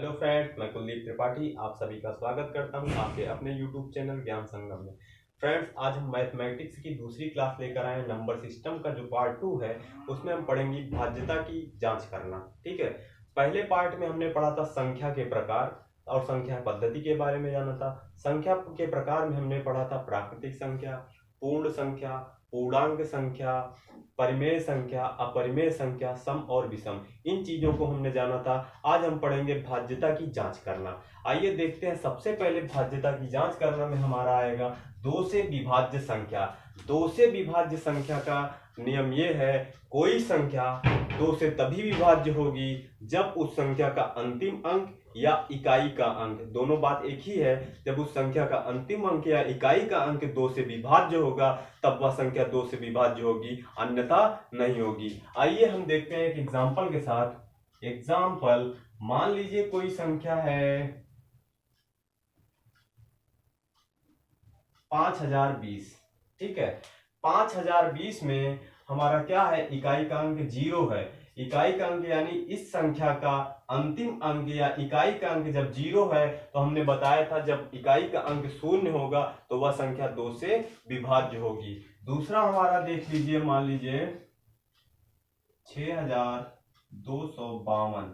Hello friends, मैं कुलदीप त्रिपाठी आप सभी का स्वागत करता हूं आपके अपने यूट्यूब चैनल ज्ञान संगम में। फ्रेंड्स, आज हम मैथमेटिक्स की दूसरी क्लास लेकर आए हैं। नंबर सिस्टम का जो पार्ट 2 है उसमें हम पढ़ेंगे भाज्यता की जांच करना। ठीक है, पहले पार्ट में हमने पढ़ा था संख्या के प्रकार और संख्या पद्धति के बारे में जाना था। संख्या के प्रकार में हमने पढ़ा था प्राकृतिक संख्या, पूर्ण संख्या, पूर्णांक संख्या, परिमेय संख्या, अपरिमेय संख्या, सम और विषम। इन चीजों को हमने जाना था। आज हम पढ़ेंगे भाज्यता की जांच करना। आइए देखते हैं। सबसे पहले भाज्यता की जांच करना में हमारा आएगा दो से विभाज्य संख्या। दो से विभाज्य संख्या का नियम ये है, कोई संख्या दो से तभी विभाज्य होगी जब उस संख्या का अंतिम अंक या इकाई का अंक, दोनों बात एक ही है, जब उस संख्या का अंतिम अंक या इकाई का अंक दो से विभाज्य होगा तब वह संख्या दो से विभाज्य होगी, अन्यथा नहीं होगी। आइए हम देखते हैं एक एग्जांपल के साथ। एग्जांपल, मान लीजिए कोई संख्या है 5020। ठीक है, 5020 में हमारा क्या है, इकाई का अंक 0 है। इकाई का अंक यानी इस संख्या का अंतिम अंक या इकाई का अंक जब 0 है तो हमने बताया था जब इकाई का अंक 0 होगा तो वह संख्या 2 से विभाज्य होगी। दूसरा हमारा देख लीजिए, मान लीजिए 6252।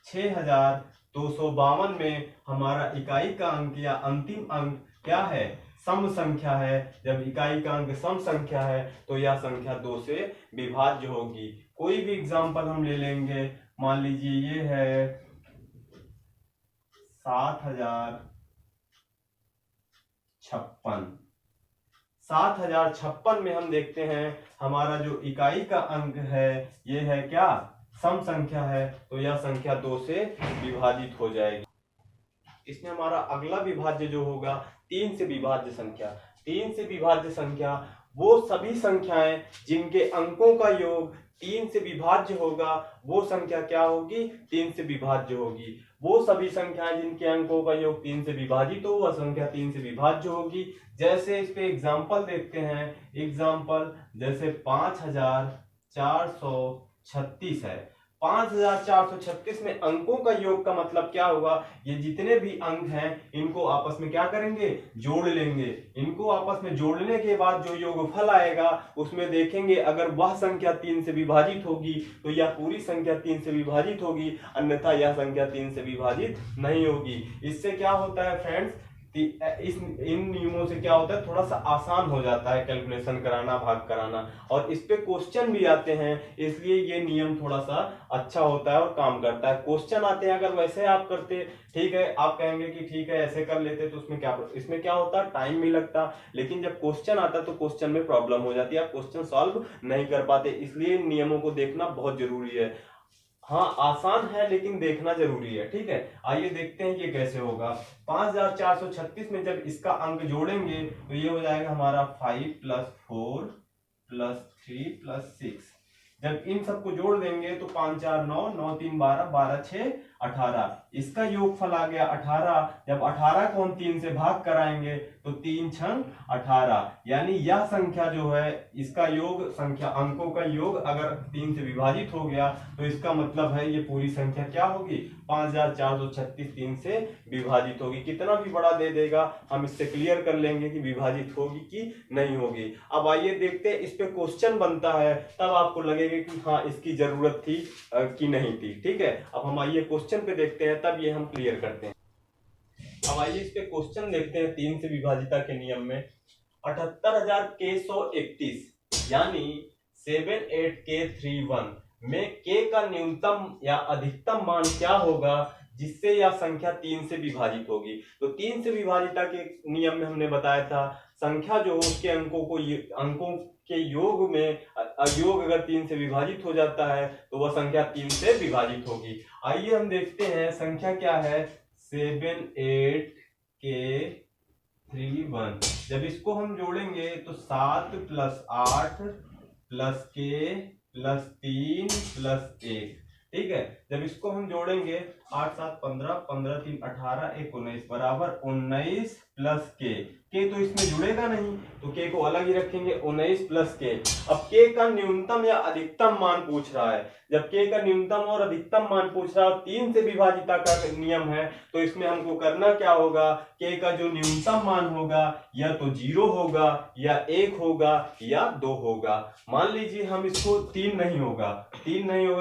6252 में हमारा इकाई का अंक या अंतिम अंक क्या है, सम संख्या है। जब इकाई का अंक सम संख्या है तो यह संख्या 2 से विभाज्य होगी। कोई भी एग्जांपल हम ले लेंगे, मान लीजिए ये है 7056। 7056 में हम देखते हैं हमारा जो इकाई का अंक है ये है क्या, सम संख्या है, तो यह संख्या 2 से विभाजित हो जाएगी। इसमें हमारा अगला विभाज्य जो होगा 3 से विभाज्य संख्या। 3 से विभाज्य संख्या वो सभी संख्याएं जिनके अंकों का योग 3 से विभाज्य होगा, वो संख्या क्या होगी, 3 से विभाज्य होगी। वो सभी संख्याएं जिनके अंकों का योग 3 से विभाजित हो वह संख्या 3 से विभाज्य होगी। जैसे इस पे एग्जांपल देखते हैं। एग्जांपल जैसे 5436 है। 5436 में अंकों का योग का मतलब क्या होगा, ये जितने भी अंक हैं इनको आपस में क्या करेंगे, जोड़ लेंगे। इनको आपस में जोड़ने के बाद जो योगफल आएगा उसमें देखेंगे अगर वह संख्या 3 से विभाजित होगी तो यह पूरी संख्या 3 से विभाजित होगी, अन्यथा यह संख्या 3 से विभाजित नहीं होगी। इससे क्या होता है फ्रेंड्स, इन नियमों से क्या होता है, थोड़ा सा आसान हो जाता है कैलकुलेशन कराना, भाग कराना, और इस पे क्वेश्चन भी आते हैं, इसलिए ये नियम थोड़ा सा अच्छा होता है और काम करता है। क्वेश्चन आते हैं अगर वैसे आप करते, ठीक है, आप कहेंगे कि ठीक है ऐसे कर लेते तो इसमें क्या होता, टाइम भी लगता, लेकिन जब क्वेश्चन आता तो क्वेश्चन में प्रॉब्लम हो जाती है, आप क्वेश्चन सॉल्व नहीं कर पाते। इसलिए नियमों को देखना बहुत जरूरी है। हाँ, आसान है लेकिन देखना जरूरी है। ठीक है, आइए देखते हैं ये कैसे होगा। 5436 में जब इसका अंक जोड़ेंगे तो ये हो जाएगा हमारा 5 + 4 + 3 + 6। जब इन सबको जोड़ देंगे तो 5 4 9, 9 3 12, 12 6 18। इसका योगफल आ गया 18। जब 18 को हम 3 से भाग कराएंगे तो 3 6 18, यानी यह संख्या जो है इसका योग, संख्या अंकों का योग अगर 3 से विभाजित हो गया तो इसका मतलब है ये पूरी संख्या क्या होगी, 5436 3 से विभाजित होगी। कितना भी बड़ा दे देगा हम इससे क्लियर कर लेंगे कि विभाजित होगी कि नहीं होगी। अब आइए देखते हैं, इस पे क्वेश्चन बनता है तब आपको लगेगा कि हाँ इसकी जरूरत थी कि नहीं थी। ठीक है, अब हम आइए क्वेश्चन पे देखते हैं, तब ये हम क्लियर करते हैं। अब आइए इस पे क्वेश्चन देखते हैं। 3 से विभाजिता के नियम में 78131 यानी 78K31 में K का न्यूनतम या अधिकतम मान क्या होगा जिससे यह संख्या 3 से विभाजित होगी। तो 3 से विभाजिता के नियम में हमने बताया था संख्या जो उसके अंकों के योग में योग अगर 3 से विभाजित हो जाता है तो वह संख्या 3 से विभाजित होगी। आइए हम देखते हैं संख्या क्या है, 78K31। जब इसको हम जोड़ेंगे तो 7 + 8 + K + 3 + 1। ठीक है, जब इसको हम जोड़ेंगे 8 7 15, 15 3 18, 1 19 बराबर 19 प्लस के तो इसमें जुड़ेगा नहीं, तो के को अलग ही रखेंगे। 19 प्लस के। अब के का न्यूनतम या अधिकतम मान पूछ रहा है। जब के का न्यूनतम और अधिकतम मान पूछ रहा है और 3 से विभाजिता का नियम है, तो इसमें हमको करना क्या होगा, के का जो न्यूनतम मान होगा या तो 0 होगा या 1 होगा या 2 होगा। मान लीजिए हम इसको 3 नहीं होगा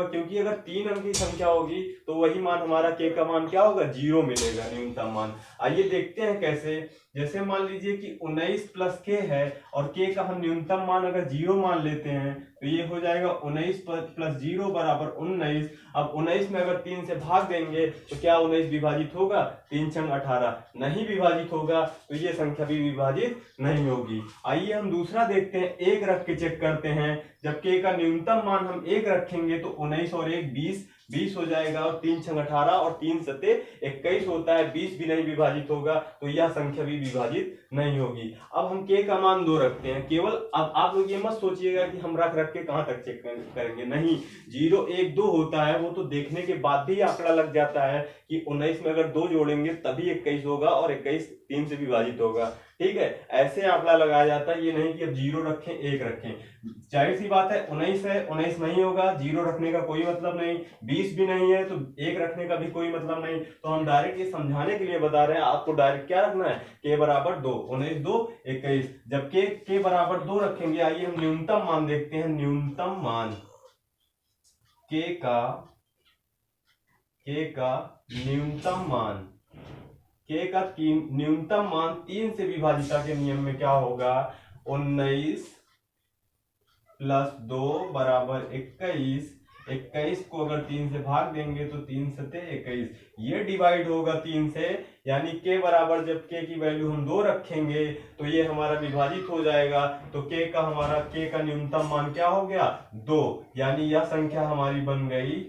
क्योंकि अगर 3 अंक की संख्या होगी तो वही मान हमारा के का मान क्या होगा, 0 मिलेगा न्यूनतम मान। आइए देखते हैं कैसे। जैसे मान लीजिए कि 19 प्लस के है और के का हम न्यूनतम मान अगर 0 मान लेते हैं तो ये हो जाएगा 19 प्लस 0 बराबर 19। अब 19 में अगर 3 से भाग देंगे तो क्या 19 विभाजित होगा, 3 छंग 18 नहीं विभाजित होगा, तो ये संख्या भी विभाजित नहीं होगी। आइए हम दूसरा देखते हैं, 1 रख के चेक करते हैं। जब के का न्यूनतम मान हम 1 रखेंगे तो 19 और 1 20 हो जाएगा और 3 छंग 18 और 3 सते 21 होता है, 20 भी नहीं विभाजित होगा, तो यह संख्या भी विभाजित नहीं होगी। अब हम के का मान 2 रखते हैं केवल। अब आप लोग ये मत सोचिएगा कि हम रख के कहां तक चेक करेंगे, नहीं, 0 1 2 होता है, वो तो देखने के बाद भी आंकड़ा लग जाता है कि 19 में अगर 2 जोड़ेंगे तभी 21 होगा और 21 3 से विभाजित होगा। ठीक है, ऐसे आंकड़ा लगाया जाता है, ये नहीं कि अब 0 रखें 1 रखें। जाहिर सी बात है 19 नहीं होगा, 0 रखने का कोई मतलब नहीं, 20 भी नहीं है तो 1 रखने का भी कोई मतलब नहीं। तो हम डायरेक्ट ये समझाने के लिए बता रहे हैं, आपको डायरेक्ट क्या रखना है, के बराबर 2, 19 2 21। जब के बराबर 2 रखेंगे, आइए हम न्यूनतम मान देखते हैं। न्यूनतम मान के का न्यूनतम मान के का न्यूनतम मान 3 से विभाजिता के नियम में क्या होगा, 19 प्लस 2 बराबर 21। 21 को अगर 3 से भाग देंगे तो 3 सते 21, ये डिवाइड होगा 3 से, यानी के बराबर जब के की वैल्यू हम 2 रखेंगे तो ये हमारा विभाजित हो जाएगा। तो के का न्यूनतम मान क्या हो गया, 2, यानी यह संख्या हमारी बन गई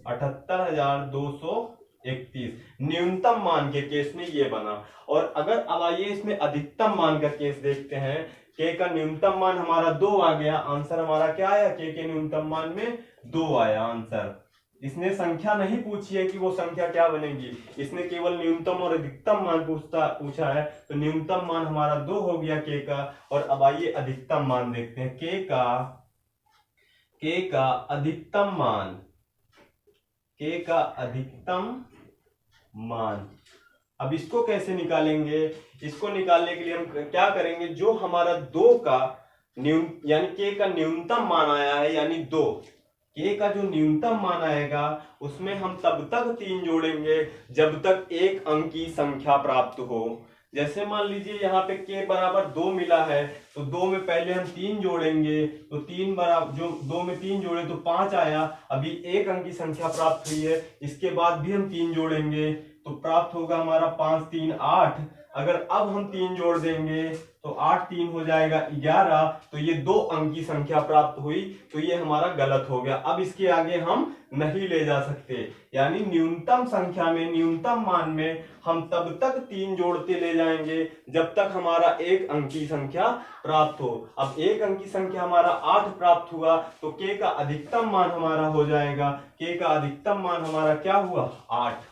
78,231। न्यूनतम मान के केस में ये बना। और अगर अब आइए इसमें अधिकतम मान का केस देखते हैं। के का न्यूनतम मान हमारा 2 आ गया, आंसर हमारा क्या आया, के न्यूनतम मान में 2 आया आंसर। इसने संख्या नहीं पूछी है कि वो संख्या क्या बनेगी, इसने केवल न्यूनतम और अधिकतम मान पूछा है। तो न्यूनतम मान हमारा 2 हो गया के का। और अब आइए अधिकतम मान देखते हैं। के का अधिकतम मान, अब इसको कैसे निकालेंगे, इसको निकालने के लिए हम क्या करेंगे, जो हमारा 2 का यानी के का न्यूनतम मान आया है, यानी 2, के का जो न्यूनतम मान आएगा उसमें हम तब तक 3 जोड़ेंगे जब तक एक अंक की संख्या प्राप्त हो। जैसे मान लीजिए यहाँ पे के बराबर 2 मिला है, तो 2 में पहले हम 3 जोड़ेंगे, तो 3 बराबर जो 2 में 3 जोड़े तो 5 आया, अभी एक अंक की संख्या प्राप्त हुई है। इसके बाद भी हम 3 जोड़ेंगे तो प्राप्त होगा हमारा 5 3 8। अगर अब हम 3 जोड़ देंगे तो 8 3 हो जाएगा 11, तो ये 2 अंक की संख्या प्राप्त हुई, तो ये हमारा गलत हो गया। अब इसके आगे हम नहीं ले जा सकते, यानी न्यूनतम संख्या में, न्यूनतम मान में हम तब तक 3 जोड़ते ले जाएंगे जब तक हमारा एक अंक की संख्या प्राप्त हो। अब एक अंक की संख्या हमारा 8 प्राप्त हुआ, तो के का अधिकतम मान हमारा हो जाएगा, के का अधिकतम मान हमारा क्या हुआ, 8।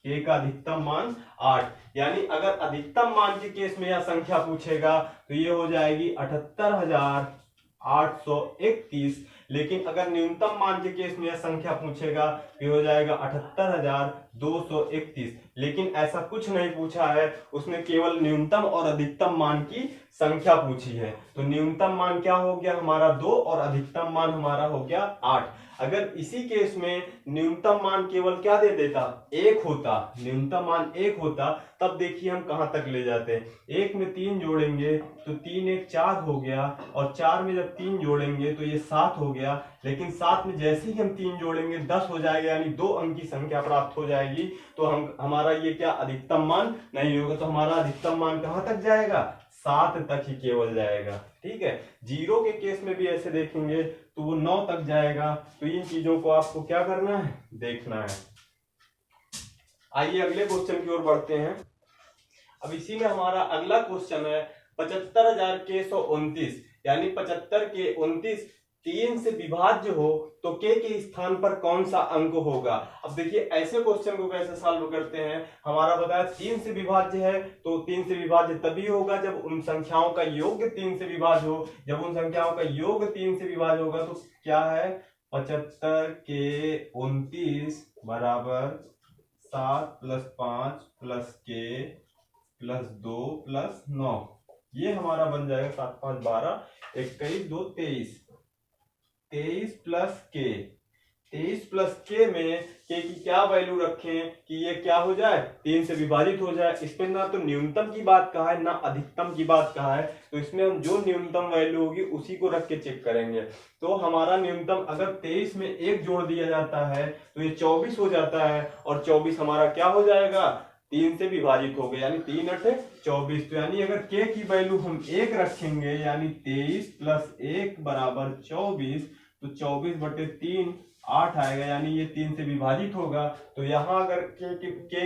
के का अधिकतम मान 8, यानी अगर अधिकतम मान के केस में यह संख्या पूछेगा तो ये हो जाएगी 78,831। लेकिन अगर न्यूनतम मान के केस में यह संख्या पूछेगा तो हो जाएगा 78,231। लेकिन ऐसा कुछ नहीं पूछा है, उसने केवल न्यूनतम और अधिकतम मान की संख्या पूछी है। तो न्यूनतम मान क्या हो गया हमारा 2 और अधिकतम मान हमारा हो गया 8। अगर इसी केस में न्यूनतम मान केवल क्या दे देता, 1 होता, न्यूनतम मान 1 होता, तब देखिए हम कहां तक ले जाते हैं। 1 में 3 जोड़ेंगे तो 3 1 4 हो गया, और 4 में जब 3 जोड़ेंगे तो ये 7 हो गया। लेकिन 7 में जैसे ही हम 3 जोड़ेंगे 10 हो जाएगा, यानी 2 अंक की संख्या प्राप्त हो जाएगी। तो हमारा ये क्या अधिकतम मान नहीं होगा, तो हमारा अधिकतम मान कहां तक जाएगा, 7 तक ही केवल जाएगा। ठीक है, 0 के केस में भी ऐसे देखेंगे तो वो 9 तक जाएगा। तो इन चीजों को आपको क्या करना है, देखना है। आइए अगले क्वेश्चन की ओर बढ़ते हैं। अब इसी में हमारा अगला क्वेश्चन है 75,129, यानी 75 के 29 3 से विभाज्य हो तो k के स्थान पर कौन सा अंक होगा। अब देखिए ऐसे क्वेश्चन को कैसे सॉल्व करते हैं। हमारा बताया 3 से विभाज्य है तो 3 से विभाज्य तभी होगा जब उन संख्याओं का योग 3 से विभाज्य हो। जब उन संख्याओं का योग 3 से विभाज्य होगा तो क्या है 75 के 29 बराबर 7 + 5 + k + 2 + 9। ये हमारा बन जाएगा 7 5 12 21 2 23 23 + k 23 + k में k की क्या वैल्यू रखें कि ये क्या हो जाए 3 से विभाजित हो जाए। इसमें ना तो न्यूनतम की बात कहा है ना अधिकतम की बात कहा है, तो इसमें हम जो न्यूनतम वैल्यू होगी उसी को रख के चेक करेंगे। तो हमारा न्यूनतम अगर 23 में 1 जोड़ दिया जाता है तो ये 24 हो जाता है और 24 हमारा क्या हो जाएगा 3 से विभाजित हो गया, यानी 3 × 24। तो यानी अगर k की वैल्यू हम 1 रखेंगे यानी 23 + 1 बराबर 24, तो 24/3 8 आएगा, यानी ये 3 से विभाजित होगा। तो यहाँ अगर k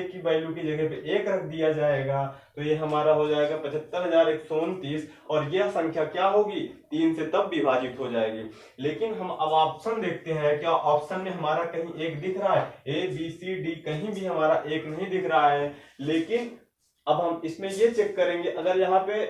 की वैल्यू की जगह पे 1 रख दिया जाएगा तो ये हमारा हो जाएगा 75,129 और यह संख्या क्या होगी 3 से तब विभाजित हो जाएगी। लेकिन हम अब ऑप्शन देखते हैं, क्या ऑप्शन में हमारा कहीं 1 दिख रहा है, A B C D कहीं भी हमारा 1 नहीं दिख रहा है। लेकिन अब हम इसमें ये चेक करेंगे, अगर यहाँ पे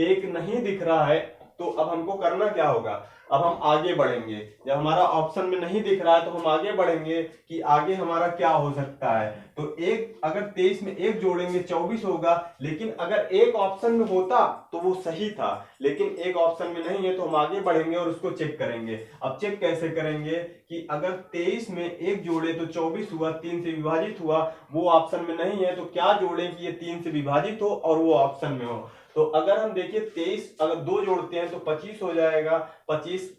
1 नहीं दिख रहा है तो अब हमको करना क्या होगा, अब हम आगे बढ़ेंगे। जब हमारा ऑप्शन में नहीं दिख रहा है तो हम आगे बढ़ेंगे कि आगे हमारा क्या हो सकता है। तो एक अगर 23 में 1 जोड़ेंगे 24 होगा, लेकिन अगर एक ऑप्शन में होता तो वो सही था, लेकिन एक ऑप्शन में नहीं है तो हम आगे बढ़ेंगे और उसको चेक करेंगे। अब चेक कैसे करेंगे कि अगर 23 में 1 जोड़े तो 24 हुआ, 3 से विभाजित हुआ, वो ऑप्शन में नहीं है तो क्या जोड़े कि ये 3 से विभाजित हो और वो ऑप्शन में हो। तो अगर हम देखिए 23 अगर 2 जोड़ते हैं तो 25 हो जाएगा, 25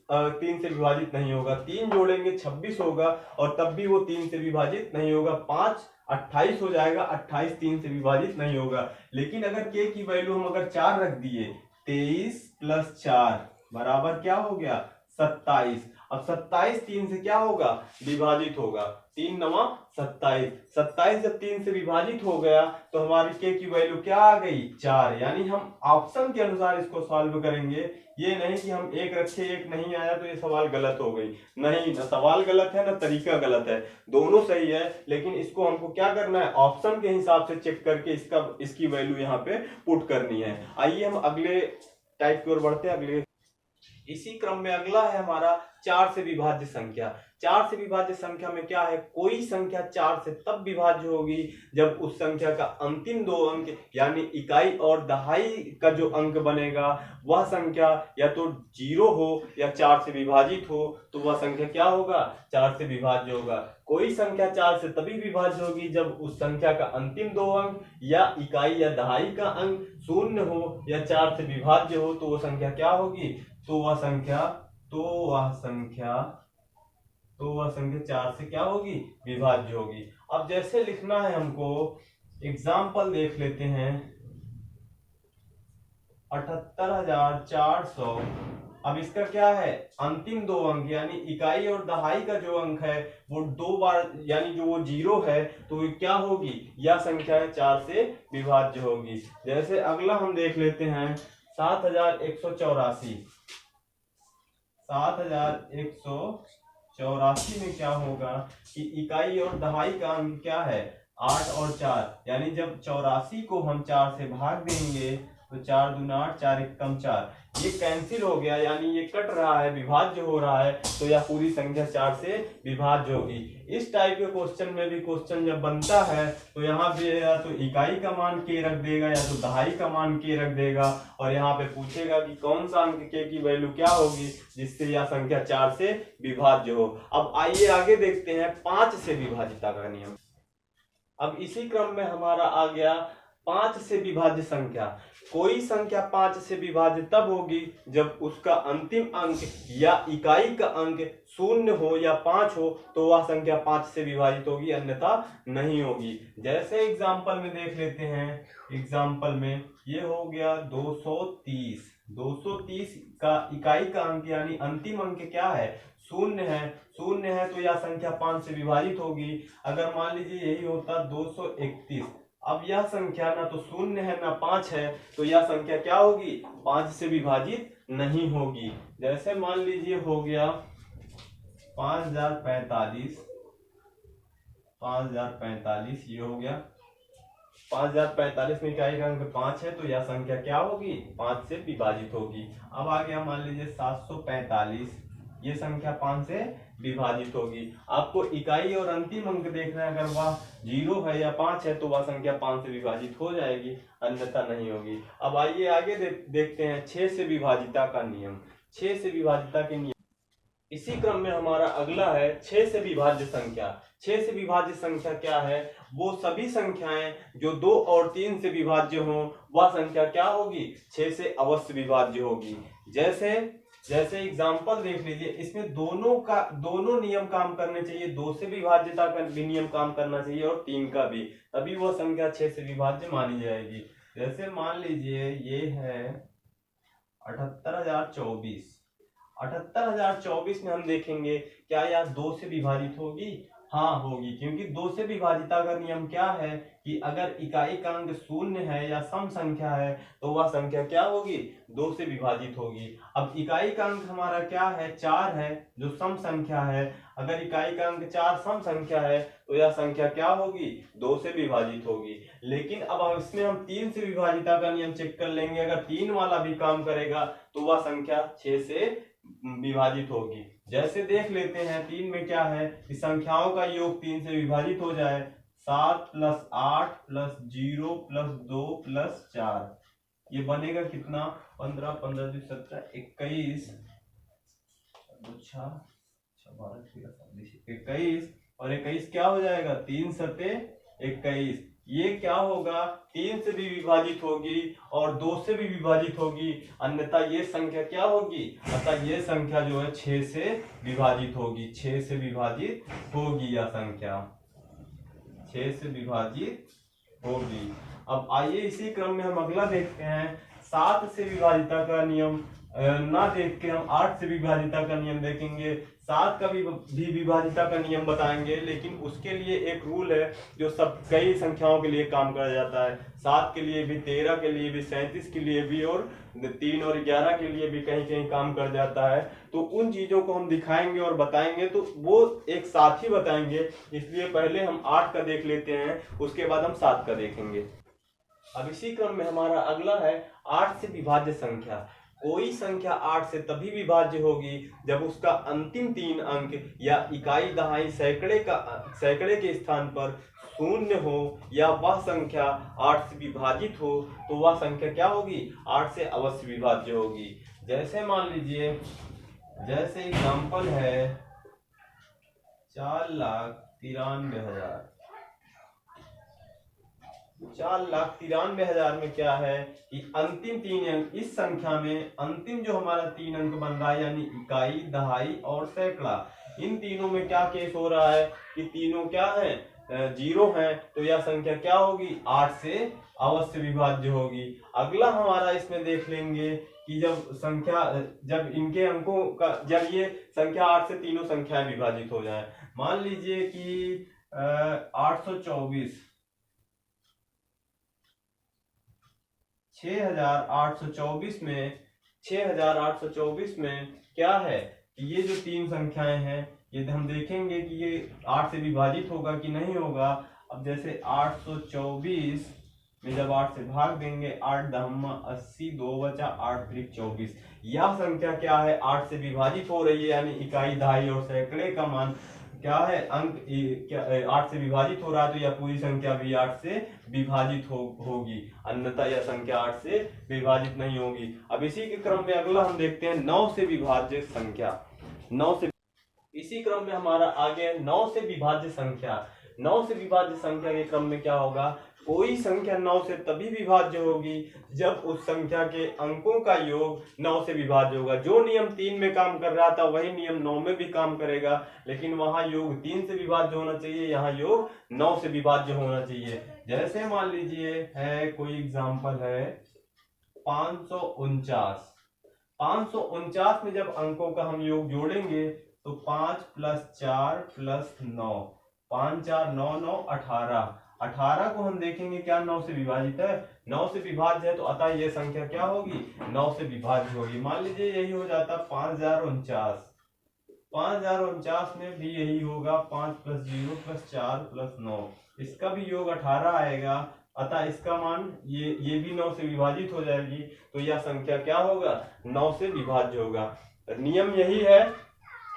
3 से विभाजित नहीं होगा, 3 जोड़ेंगे 26 होगा और तब भी वो 3 से विभाजित नहीं होगा, 5 28 हो जाएगा, 28 3 से विभाजित नहीं होगा। लेकिन अगर k की वैल्यू हम अगर 4 रख दिए 23 + 4 बराबर क्या हो गया 27। अब 27 3 से क्या होगा विभाजित होगा, 3 9 27, 27 जब 3 से विभाजित हो गया तो हमारी k की वैल्यू क्या आ गई 4। यानी हम ऑप्शन के अनुसार इसको सॉल्व करेंगे, ये नहीं कि हम 1 रखे 1 नहीं आया तो ये सवाल गलत हो गई, नहीं, ना सवाल गलत है ना तरीका गलत है, दोनों सही है। लेकिन इसको हमको क्या करना है ऑप्शन के हिसाब से चेक करके इसकी वैल्यू यहाँ पे पुट करनी है। आइए हम अगले टाइप की ओर बढ़ते हैं। अगले इसी क्रम में अगला है हमारा 4 से विभाज्य संख्या। 4 से विभाज्य संख्या में क्या है, कोई संख्या 4 से तब विभाज्य होगी जब उस संख्या का अंतिम 2 अंक यानी इकाई और दहाई का जो अंक बनेगा वह संख्या या तो 0 हो या 4 से विभाजित हो, तो वह संख्या क्या होगा 4 से विभाज्य होगा। कोई संख्या 4 से तभी विभाज्य होगी जब उस संख्या का अंतिम 2 अंक या इकाई या दहाई का अंक 0 हो या 4 से विभाज्य हो, तो वो संख्या क्या होगी, तो वह संख्या 4 से क्या होगी विभाज्य होगी। अब जैसे लिखना है हमको, एग्जाम्पल देख लेते हैं। 78,400। अब इसका क्या है अंतिम 2 अंक यानी इकाई और दहाई का जो अंक है वो 2 बार यानी जो वो 0 है तो ये क्या होगी यह संख्या 4 से विभाज्य होगी। जैसे अगला हम देख लेते हैं 7,184। 7,184 में क्या होगा कि इकाई और दहाई का अंक क्या है 8 और 4, यानी जब 84 को हम 4 से भाग देंगे तो 4 दूना 8 4 एकम 4, ये कैंसिल हो गया यानी ये कट रहा है विभाज्य हो रहा है, तो यह पूरी संख्या 4 से विभाज्य होगी। इस टाइप के क्वेश्चन में भी क्वेश्चन जब बनता है तो यहाँ पे या तो इकाई का मान k रख देगा या तो दहाई का मान k रख देगा और यहाँ पे पूछेगा कि कौन सा अंक k की वैल्यू क्या होगी जिससे यह संख्या 4 से विभाज्य हो। अब आइए आगे देखते हैं 5 से विभाज्यता का नियम। अब इसी क्रम में हमारा आ गया 5 से विभाज्य संख्या। कोई संख्या 5 से विभाज्य तब होगी जब उसका अंतिम अंक या इकाई का अंक 0 हो या 5 हो, तो वह संख्या 5 से विभाजित होगी, अन्यथा नहीं होगी। जैसे एग्जाम्पल में देख लेते हैं, एग्जाम्पल में ये हो गया 230। 230 का इकाई का अंक यानी अंतिम अंक क्या है 0 है, 0 है तो यह संख्या 5 से विभाजित होगी। अगर मान लीजिए यही होता 231, अब यह संख्या ना तो 0 है ना 5 है, तो यह संख्या क्या होगी 5 से विभाजित नहीं होगी। जैसे मान लीजिए हो गया 5045, 5045 ये हो गया। 5045 में इकाई का अंक 5 है तो यह संख्या क्या होगी, 5 से विभाजित होगी। अब आ गया मान लीजिए 745, ये संख्या 5 से विभाजित होगी। आपको इकाई और अंतिम अंक देखना है, अगर वह 0 है या 5 है तो वह संख्या 5 से विभाजित हो जाएगी, अन्यथा नहीं होगी। अब आइए आगे देखते हैं 6 से विभाजिता का नियम। 6 से विभाजिता के नियम इसी क्रम में हमारा अगला है 6 से विभाज्य संख्या। 6 से विभाज्य संख्या क्या है, वो सभी संख्याएं जो 2 और 3 से विभाज्य हो वह संख्या क्या होगी, 6 से अवश्य विभाज्य होगी। जैसे एग्जांपल देख लीजिए, इसमें दोनों नियम काम करने चाहिए, 2 से विभाज्यता का भी नियम काम करना चाहिए और 3 का भी, तभी वह संख्या 6 से विभाज्य मानी जाएगी। जैसे मान लीजिए ये है 78,024, 78,024 में हम देखेंगे क्या यह 2 से विभाजित होगी, हाँ होगी, क्योंकि 2 से विभाजिता का नियम क्या है कि अगर इकाई का अंक 0 है या सम संख्या है तो वह संख्या क्या होगी, 2 से विभाजित होगी। अब इकाई का अंक हमारा क्या है, 4 है जो सम संख्या है। अगर इकाई का अंक 4 सम संख्या है तो यह संख्या क्या होगी, 2 से विभाजित होगी। लेकिन अब इसमें हम 3 से विभाजिता का नियम चेक कर लेंगे, अगर 3 वाला भी काम करेगा तो वह संख्या 6 से विभाजित होगी। जैसे देख लेते हैं 3 में क्या है कि संख्याओं का योग 3 से विभाजित हो जाए, 7 + 8 + 0 + 2 + 4, ये बनेगा कितना, 15, 15 × 17, 21, 21 और 21 क्या हो जाएगा, 3 × 21। ये क्या होगा, 3 से भी विभाजित होगी और 2 से भी विभाजित होगी, अन्यथा ये संख्या क्या होगी, अतः ये संख्या जो है 6 से विभाजित होगी। 6 से विभाजित होगी यह संख्या, 6 से विभाजित होगी। अब आइए इसी क्रम में हम अगला देखते हैं 7 से विभाजिता का नियम ना देख के हम 8 से विभाजिता का नियम देखेंगे। 7 का भी विभाजिता का नियम बताएंगे, लेकिन उसके लिए एक रूल है जो सब कई संख्याओं के लिए काम कर जाता है। 7 के लिए भी, 13 के लिए भी, 37 के लिए भी और 3 और 11 के लिए भी कहीं कहीं काम कर जाता है। तो उन चीजों को हम दिखाएंगे और बताएंगे, तो वो एक साथ ही बताएंगे, इसलिए पहले हम 8 का देख लेते हैं, उसके बाद हम 7 का देखेंगे। अब इसी क्रम में हमारा अगला है 8 से विभाज्य संख्या। कोई संख्या 8 से तभी विभाज्य होगी जब उसका अंतिम 3 अंक या इकाई, दहाई, सैकड़े के स्थान पर 0 हो या वह संख्या 8 से विभाजित हो तो वह संख्या क्या होगी, 8 से अवश्य विभाज्य होगी। जैसे मान लीजिए, जैसे एग्जांपल है 4,93,000, 4,93,000 में क्या है कि अंतिम 3 अंक, इस संख्या में अंतिम जो हमारा 3 अंक बन रहा है यानी इकाई, दहाई और सैकड़ा, इन तीनों में क्या केस हो रहा है कि तीनों क्या है, 0 है, तो यह संख्या क्या होगी, 8 से अवश्य विभाज्य होगी। अगला हमारा इसमें देख लेंगे कि जब इनके अंकों का, जब ये संख्या 8 से तीनों संख्याएं विभाजित हो जाए, मान लीजिए कि 824, 6,824 में क्या है कि ये जो 3 संख्याएं हैं ये हम देखेंगे कि ये 8 से विभाजित होगा कि नहीं होगा। अब जैसे 824 में जब 8 से भाग देंगे, 8 दहम्मा 80, 2 बचा, 8 त्रिक 24, यह संख्या क्या है, 8 से विभाजित हो रही है, यानी इकाई, दहाई और सैकड़े का मान क्या है, अंक 8 से विभाजित हो रहा है, तो यह पूरी संख्या भी 8 से विभाजित होगी, अन्यथा यह संख्या 8 से विभाजित नहीं होगी। अब इसी के क्रम में अगला हम देखते हैं 9 से विभाज्य संख्या। 9 से, इसी क्रम में हमारा आगे 9 से विभाज्य संख्या। 9 से विभाज्य संख्या के क्रम में क्या होगा, कोई संख्या 9 से तभी विभाज्य होगी जब उस संख्या के अंकों का योग 9 से विभाज्य होगा। जो नियम 3 में काम कर रहा था वही नियम 9 में भी काम करेगा, लेकिन वहां योग 3 से विभाज्य होना चाहिए, यहाँ योग 9 से विभाज्य होना चाहिए। जैसे मान लीजिए है कोई एग्जाम्पल है 549, 549 में जब अंकों का हम योग जोड़ेंगे तो 5 + 4 + 9, 5 × 4 = 9, 9 = 18, 18 को हम देखेंगे क्या 9 से विभाजित है, 9 से विभाज्य है, तो अतः ये संख्या क्या होगी, 9 से विभाज्य होगी। मान लीजिए यही हो जाता 5049, 5049 में भी यही होगा 5 + 0 + 4 + 9, इसका भी योग 18 आएगा, अतः इसका मान ये भी 9 से विभाजित हो जाएगी, तो यह संख्या क्या होगा, 9 से विभाज्य होगा। नियम यही है,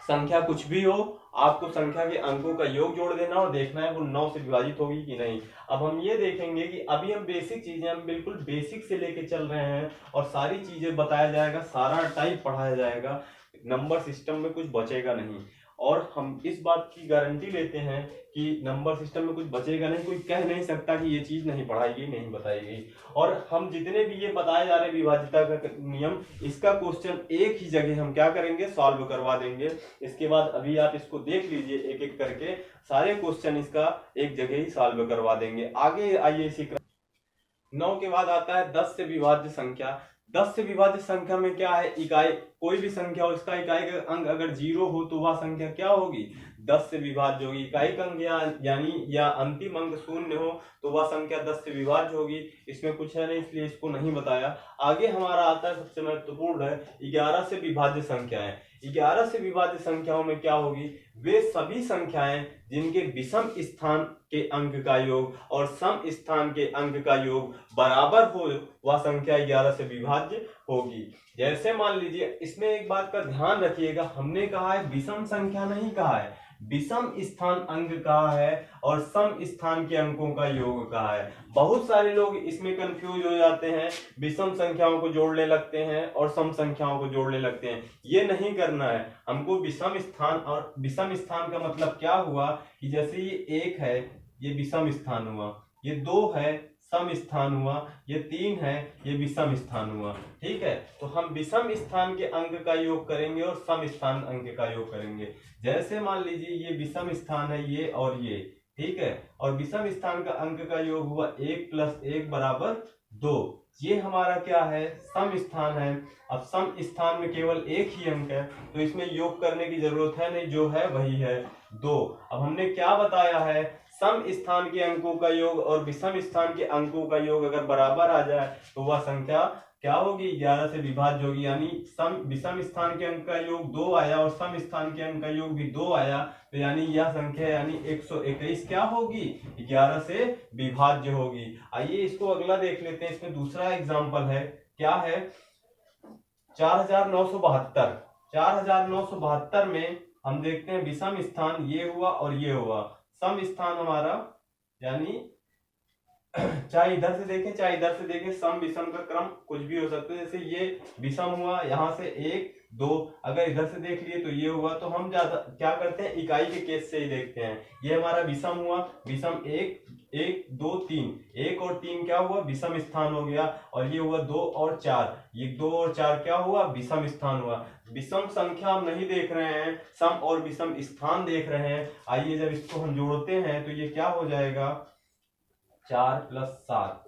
संख्या कुछ भी हो आपको संख्या के अंकों का योग जोड़ देना और देखना है वो 9 से विभाजित होगी कि नहीं। अब हम ये देखेंगे कि अभी हम बेसिक चीजें, हम बिल्कुल बेसिक से लेके चल रहे हैं और सारी चीजें बताया जाएगा, सारा टाइप पढ़ाया जाएगा, नंबर सिस्टम में कुछ बचेगा नहीं। और हम इस बात की गारंटी लेते हैं कि नंबर सिस्टम में कुछ बचेगा नहीं, कोई कह नहीं सकता कि ये चीज नहीं पढ़ाई गई, नहीं बताई गई। और हम जितने भी ये बताए जा रहे विभाज्यता का नियम, इसका क्वेश्चन एक ही जगह हम क्या करेंगे, सॉल्व करवा देंगे। इसके बाद अभी आप इसको देख लीजिए, एक एक करके सारे क्वेश्चन इसका एक जगह ही सॉल्व करवा देंगे। आगे आइए इसी क्रम 9 के बाद आता है 10 से विभाज्य संख्या। 10 से विभाज्य संख्या में क्या है, इकाई, कोई भी संख्या हो इसका इकाई का अंक अगर 0 हो तो वह संख्या क्या होगी, 10 से विभाज्य होगी। इकाई का अंक यानी या अंतिम अंक 0 हो तो वह संख्या 10 से विभाज्य होगी। इसमें कुछ है नहीं इसलिए इसको नहीं बताया। आगे हमारा आता है सबसे महत्वपूर्ण है 11 से विभाज्य संख्याएं। 11 से विभाज्य संख्याओं में क्या होगी, वे सभी संख्याएं जिनके विषम स्थान के अंक का योग और सम स्थान के अंक का योग बराबर हो, वह संख्या 11 से विभाज्य होगी। जैसे मान लीजिए, इसमें एक बात का ध्यान रखिएगा, हमने कहा है विषम संख्या नहीं कहा है, विषम स्थान अंक कहा है और सम स्थान के अंकों का योग कहा है। बहुत सारे लोग इसमें कंफ्यूज हो जाते हैं, विषम संख्याओं को जोड़ने लगते हैं और सम संख्याओं को जोड़ने लगते हैं। ये नहीं करना है हमको। विषम स्थान, और विषम स्थान का मतलब क्या हुआ कि जैसे ये 1 है, ये विषम स्थान हुआ, ये 2 है सम स्थान हुआ, ये 3 है, ये विषम स्थान हुआ। ठीक है, तो हम विषम स्थान के अंक का योग करेंगे और सम स्थान अंक का योग करेंगे। जैसे मान लीजिए ये विषम स्थान है, ये और ये, ठीक है, और विषम स्थान का अंक का योग हुआ 1 + 1 = 2। ये हमारा क्या है, सम स्थान है। अब सम स्थान में केवल एक ही अंक है तो इसमें योग करने की जरूरत है नहीं, जो है वही है 2। अब हमने क्या बताया है, सम स्थान के अंकों का योग और विषम स्थान के अंकों का योग अगर बराबर आ जाए तो वह संख्या क्या होगी, 11 से विभाज्य होगी। यानी विषम स्थान के अंक का योग 2 आया और सम स्थान के अंक का योग भी 2 आया, तो यानी यह संख्या यानी 121 क्या होगी, 11 से विभाज्य होगी। आइए इसको अगला देख लेते हैं। इसमें दूसरा एग्जाम्पल है, क्या है, 4972। 4972 में हम देखते हैं विषम स्थान ये हुआ और ये हुआ, सम स्थान हमारा यानी चाहे इधर से देखें चाहे इधर से देखें, सम विषम का क्रम कुछ भी हो सकता है। जैसे ये विषम हुआ, यहाँ से 1 2, अगर इधर से देख लिए तो ये हुआ। तो हम ज्यादा क्या करते हैं, इकाई के केस से ही देखते हैं। ये हमारा विषम हुआ, विषम 1 2 3, 1 और 3 क्या हुआ, विषम स्थान हो गया। और ये हुआ 2 और 4, ये 2 और 4 क्या हुआ, विषम स्थान हुआ। विषम संख्या हम नहीं देख रहे हैं, सम और विषम स्थान देख रहे हैं। आइए जब इसको हम जोड़ते हैं तो ये क्या हो जाएगा, 4 + 7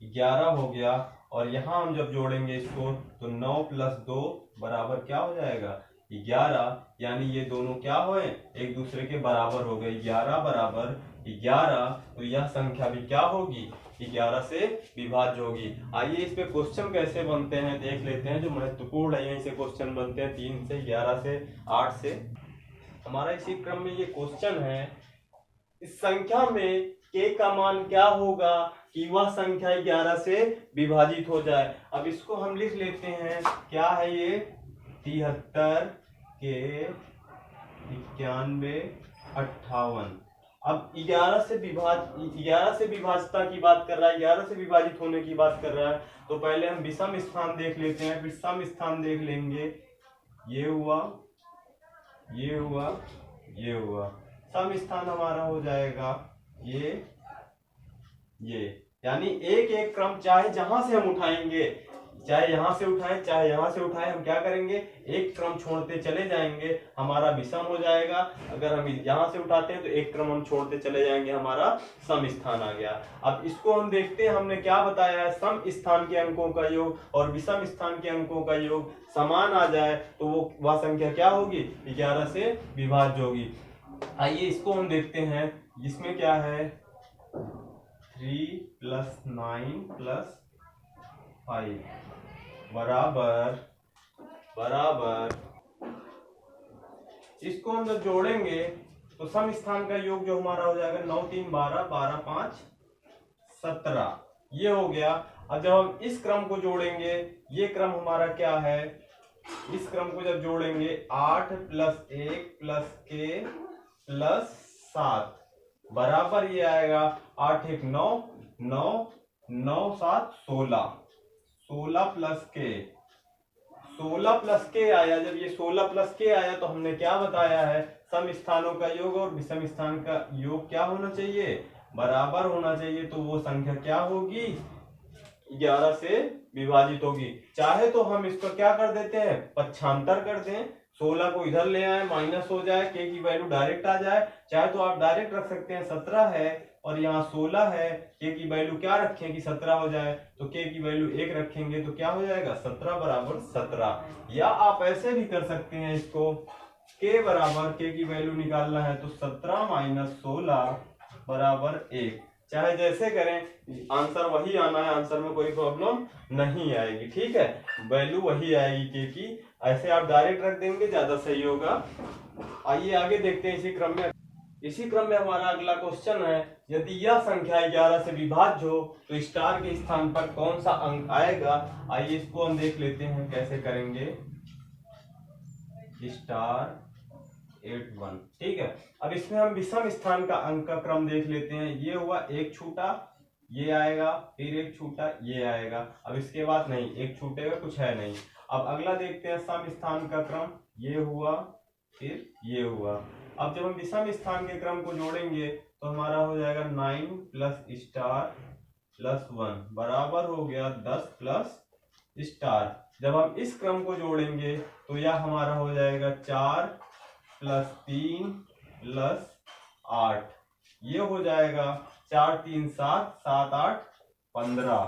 11 हो गया। और यहाँ हम जब जोड़ेंगे इसको तो 9 + 2 बराबर क्या हो जाएगा, 11। यानी ये दोनों क्या हुए, एक दूसरे के बराबर हो गए, 11 = 11। तो यह संख्या भी क्या होगी, 11 से विभाज्य होगी। आइए इस पे क्वेश्चन कैसे बनते हैं देख लेते हैं, जो महत्वपूर्ण है। यहीं से क्वेश्चन बनते हैं, 3 से 11 से 8 से। हमारा इसी क्रम में ये क्वेश्चन है, इस संख्या में k का मान क्या होगा कि वह संख्या 11 से विभाजित हो जाए। अब इसको हम लिख लेते हैं, क्या है ये, 73 के 91 58। अब 11 से विभाज्यता की बात कर रहा है, 11 से विभाजित होने की बात कर रहा है। तो पहले हम विषम स्थान देख लेते हैं, फिर सम स्थान देख लेंगे। ये हुआ, ये हुआ, ये हुआ। सम स्थान हमारा हो जाएगा ये, यानी एक एक क्रम, चाहे जहां से हम उठाएंगे, चाहे यहां से उठाएं चाहे यहां से उठाएं, हम क्या करेंगे, एक क्रम छोड़ते चले जाएंगे, हमारा विषम हो जाएगा। अगर हम यहां से उठाते हैं तो एक क्रम हम छोड़ते चले जाएंगे, हमारा सम स्थान आ गया। अब इसको हम देखते हैं, हमने क्या बताया है, सम स्थान के अंकों का योग और विषम स्थान के अंकों का योग समान आ जाए तो वो वह संख्या क्या होगी, 11 से विभाज्य होगी। आइए इसको हम देखते हैं, इसमें क्या है, 3 + 9 + 5 बराबर इसको हम जब जोड़ेंगे तो सम स्थान का योग जो हमारा हो जाएगा 9 3 12 12 5 17 ये हो गया। अब जब हम इस क्रम को जोड़ेंगे, ये क्रम हमारा क्या है, इस क्रम को जब जोड़ेंगे 8 + 1 + k + 7 बराबर ये आएगा 8 1 9 9 9 7 16 16 + k 16 + k आया। जब ये 16 + k आया तो हमने क्या बताया है, सम स्थानों का योग और विषम स्थान का योग क्या होना चाहिए, बराबर होना चाहिए। तो वो संख्या क्या होगी, 11 से विभाजित होगी। चाहे तो हम इसका क्या कर देते हैं, पक्षांतर कर दें, 16 को इधर ले आए, माइनस हो जाए, k की वैल्यू डायरेक्ट आ जाए। चाहे तो आप डायरेक्ट रख सकते हैं 17 है और यहाँ 16 है, k की वैल्यू क्या रखें कि 17 हो जाए, तो k की वैल्यू 1 रखेंगे तो क्या हो जाएगा 17 बराबर 17। या आप ऐसे भी कर सकते हैं इसको, k बराबर k की वैल्यू निकालना है तो 17 - 16 बराबर 1। चाहे जैसे करें आंसर वही आना है, आंसर में कोई प्रॉब्लम नहीं आएगी। ठीक है, वैल्यू वही आएगी के की। ऐसे आप डायरेक्ट रख देंगे, ज्यादा सही होगा। आइए आगे देखते हैं इसी क्रम में हमारा अगला क्वेश्चन है, यदि यह संख्या 11 से विभाज्य हो तो स्टार के स्थान पर कौन सा अंक आएगा। आइए इसको हम देख लेते हैं कैसे करेंगे। स्टार 8 1, ठीक है। अब इसमें हम विषम स्थान का अंक का क्रम देख लेते हैं। ये हुआ एक छूटा, ये आएगा, फिर एक छूटा, ये आएगा। अब इसके बाद नहीं, एक छूटेगा, कुछ है नहीं। अब अगला देखते हैं सम स्थान का क्रम, ये हुआ, फिर ये हुआ। अब जब हम विषम स्थान के क्रम को जोड़ेंगे तो हमारा हो जाएगा 9 + स्टार +1 बराबर हो गया 10 + स्टार। जब हम इस क्रम को जोड़ेंगे तो यह हमारा हो जाएगा 4 + 3 + 8, ये हो जाएगा 4 3 7 7 8 15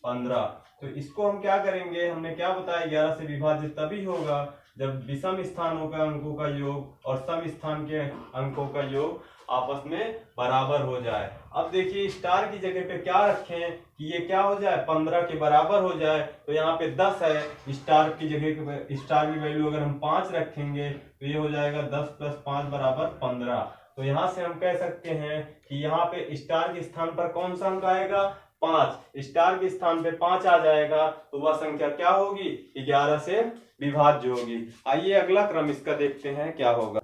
15। तो इसको हम क्या करेंगे, हमने क्या बताया, 11 से विभाजित तभी होगा जब विषम स्थानों का अंकों का योग और सम स्थान के अंकों का योग आपस में बराबर हो जाए। अब देखिए स्टार की जगह पे क्या रखें कि ये क्या हो जाए, 15 के बराबर हो जाए। तो यहाँ पे 10 है, स्टार की जगह पे स्टार की वैल्यू अगर हम 5 रखेंगे तो ये हो जाएगा 10 + 5 बराबर 15। तो यहाँ से हम कह सकते हैं कि यहाँ पे स्टार के स्थान पर कौन सा अंक आएगा, 5। स्टार के स्थान पे 5 आ जाएगा तो वह संख्या क्या होगी, 11 से विभाज्य होगी। आइए अगला क्रम इसका देखते हैं क्या होगा।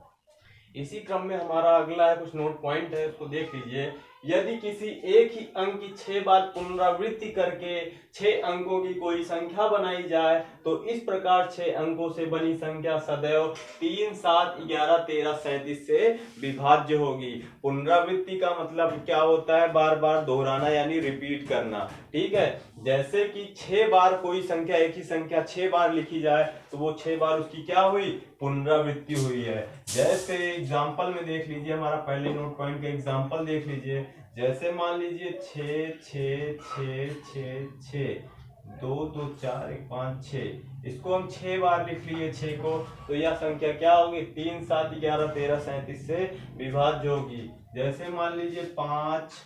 इसी क्रम में हमारा अगला है, कुछ नोट पॉइंट है, उसको देख लीजिए। यदि किसी एक ही अंक की 6 बार पुनरावृत्ति करके 6 अंकों की कोई संख्या बनाई जाए तो इस प्रकार 6 अंकों से बनी संख्या सदैव 3 7 11 13 37 से विभाज्य होगी। पुनरावृत्ति का मतलब क्या होता है, बार बार दोहराना यानी रिपीट करना। ठीक है, जैसे कि 6 बार कोई संख्या, एक ही संख्या 6 बार लिखी जाए तो वो 6 बार उसकी क्या हुई, पुनरावृत्ति हुई है। जैसे एग्जाम्पल में देख लीजिए, हमारा पहले नोट पॉइंट का एग्जाम्पल देख लीजिए। जैसे मान लीजिए 6 6 6 6 6 2 2 4 1 5 6, इसको हम 6 बार लिख लिए 6 को, तो यह संख्या क्या होगी, 3 7 11 13 37 से विभाज्य होगी। जैसे मान लीजिए 5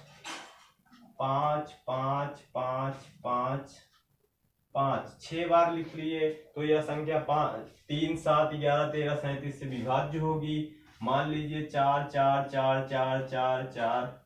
5 5 5 5 5 6 बार लिख लिए तो यह संख्या 3 7 11 13 37 से विभाज्य होगी। मान लीजिए 4 4 4 4 4 4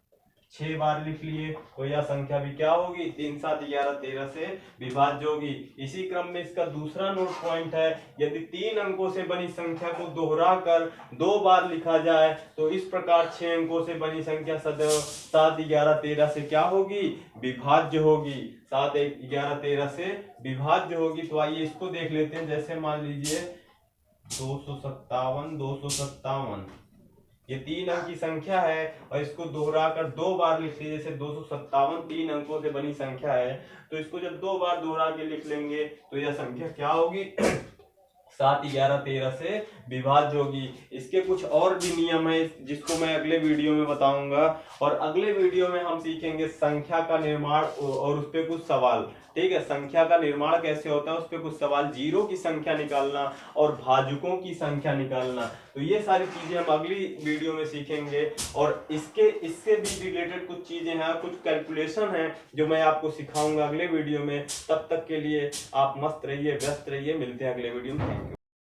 6 बार लिख लिए तो यह संख्या भी क्या होगी, 3 7 11 13 से विभाज्य होगी। इसी क्रम में इसका दूसरा नोट पॉइंट है, यदि 3 अंकों से बनी संख्या को दोहरा कर 2 बार लिखा जाए तो इस प्रकार 6 अंकों से बनी संख्या सदैव 7 11 13 से क्या होगी, विभाज्य होगी। 7 11 13 से विभाज्य होगी। तो आइए इसको देख लेते हैं। जैसे मान लीजिए 257 257, ये 3 अंक की संख्या है और इसको दोहराकर 2 बार लिख लीजिए। जैसे 257 3 अंकों से बनी संख्या है तो इसको जब 2 बार दोहरा के लिख लेंगे तो यह संख्या क्या होगी 7 11 13 से विभाज्य होगी। इसके कुछ और भी नियम है जिसको मैं अगले वीडियो में बताऊंगा, और अगले वीडियो में हम सीखेंगे संख्या का निर्माण और उस पर कुछ सवाल। ठीक है, संख्या का निर्माण कैसे होता है उस पर कुछ सवाल, जीरो की संख्या निकालना और भाजुकों की संख्या निकालना। तो ये सारी चीजें हम अगली वीडियो में सीखेंगे, और इससे भी रिलेटेड कुछ चीजें हैं, कुछ कैलकुलेशन है जो मैं आपको सिखाऊंगा अगले वीडियो में। तब तक के लिए आप मस्त रहिए, व्यस्त रहिए, मिलते हैं अगले वीडियो में। Thank you.